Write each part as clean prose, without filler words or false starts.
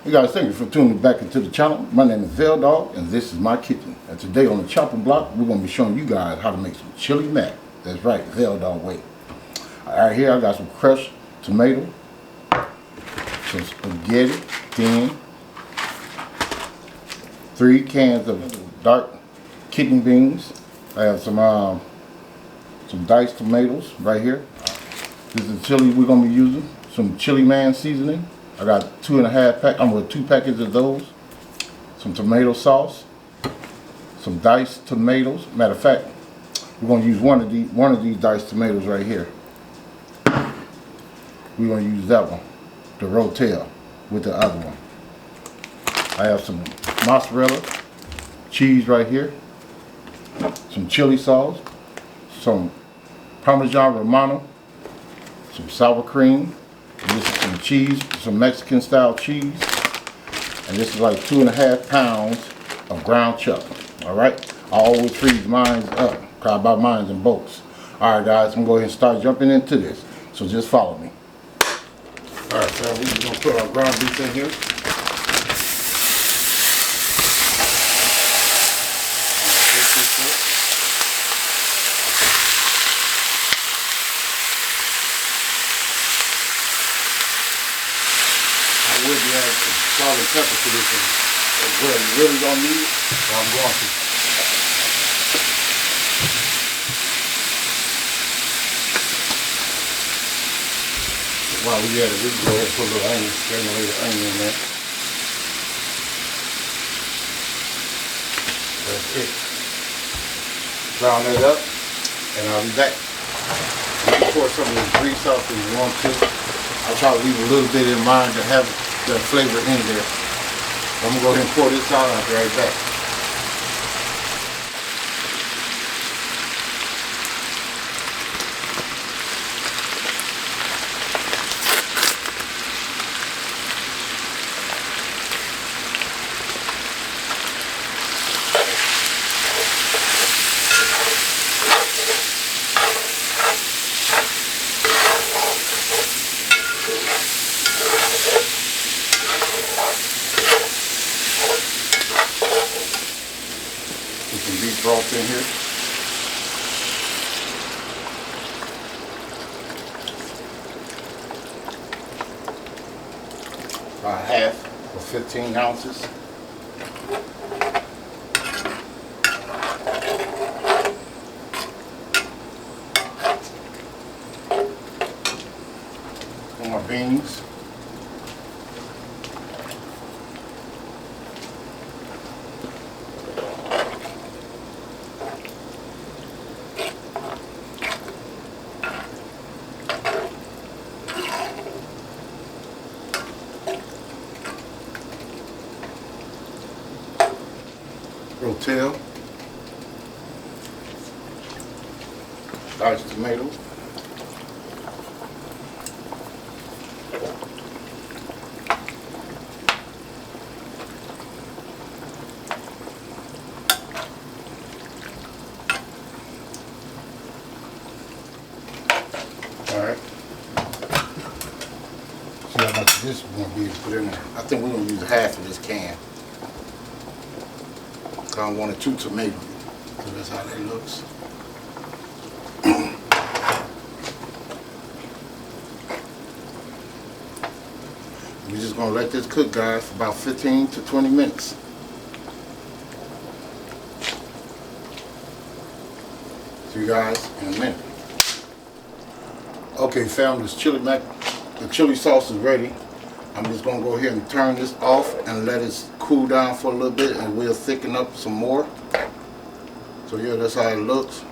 You guys, thank you for tuning back into the channel. My name is VELDOGG, and this is my kitchen. And today on the chopping block, we're going to be showing you guys how to make some chili mac. That's right, VELDOGG way. Alright, here I got some crushed tomato, some spaghetti, thin, 3 cans of dark kidney beans. I have some diced tomatoes right here. This is the chili we're going to be using. Some chili man seasoning. I got 2.5 pack. I'm with 2 packets of those. Some tomato sauce. Some diced tomatoes. Matter of fact, we're going to use one of these diced tomatoes right here. We're going to use that one, the rotel, with the other one. I have some mozzarella cheese right here. Some chili sauce. Some Parmesan Romano. Some sour cream. And this is some cheese, some Mexican style cheese. And this is like 2.5 pounds of ground chuck. Alright? I always freeze mine up, because I buy mine in bulks. Alright guys, I'm going to go ahead and start jumping into this. So just follow me. Alright, so we're just going to put our ground beef in here. I would be adding some salt and pepper to this one as well. You really don't need it, but I'm going to. While we at it, we can go ahead and put a little onion, granulated onion in there. That's it. Brown that up, and I'll be back. You can pour some of this grease off if you want to. I try to leave a little bit in mind to have the flavor in there. I'm gonna go ahead and pour this out and I'll be right back. Put some beef broth in here. About half of 15 ounces. For my beans. Rotel, diced tomatoes, alright. See how much this we're going to be put in there. I think we're going to use half of this can. I wanted 2 tomatoes, so that's how that looks. We're just gonna let this cook, guys, for about 15 to 20 minutes. See you guys in a minute. Okay, fam, this chili mac, the chili sauce is ready. I'm just gonna go ahead and turn this off and let it cool down for a little bit, and we'll thicken up some more. So yeah, that's how it looks.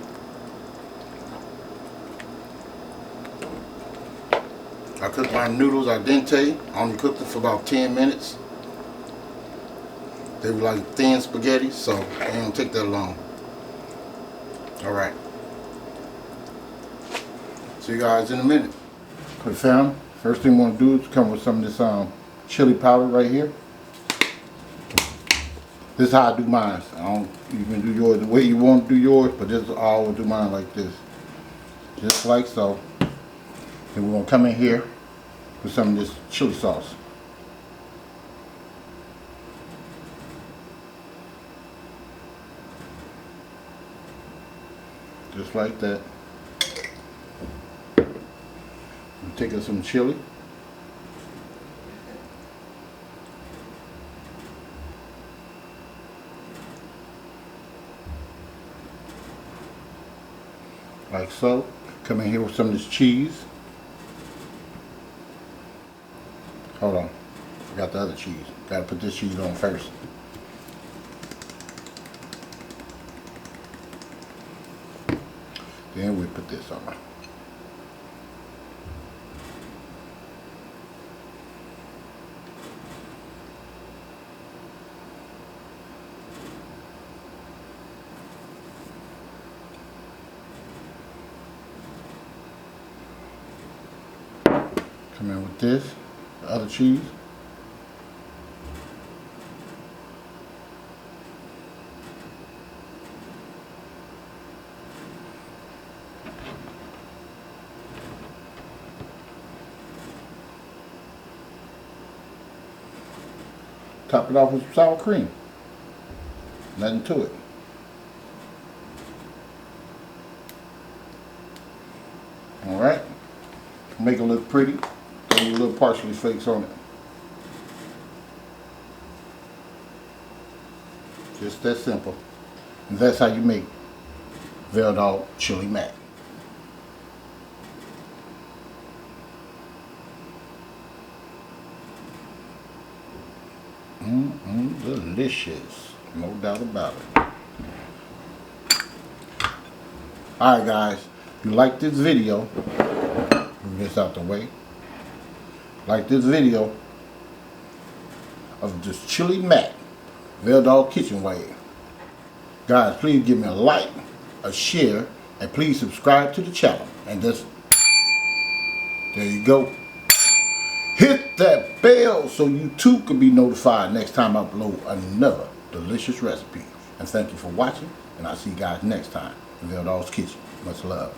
I cooked my noodles al dente. I only cooked it for about 10 minutes. They were like thin spaghetti, so it don't take that long. Alright. See you guys in a minute. Okay, fam, first thing we want to do is come with some of this chili powder right here. This is how I do mine. You can do yours the way you want to do yours, but this is how I always do mine, like this. Just like so. Then we're going to come in here with some of this chili sauce. Just like that. I'm taking some chili. Like so. Come in here with some of this cheese. Hold on. I got the other cheese. Gotta put this cheese on first. Then we put this on. Come in with this, the other cheese. Top it off with some sour cream. Nothing to it. Alright. Make it look pretty. Throw a little parsley flakes on it. Just that simple. And that's how you make VELDOGG chili mac. Delicious. No doubt about it. Alright guys, if you like this video, move this out the way. Like this video of this chili mac, VELDOGG Kitchen way. Guys, please give me a like, a share, and please subscribe to the channel. And just, there you go. Hit that bell so you too can be notified next time I upload another delicious recipe. And thank you for watching, and I'll see you guys next time in VELDOGG's Kitchen. Much love.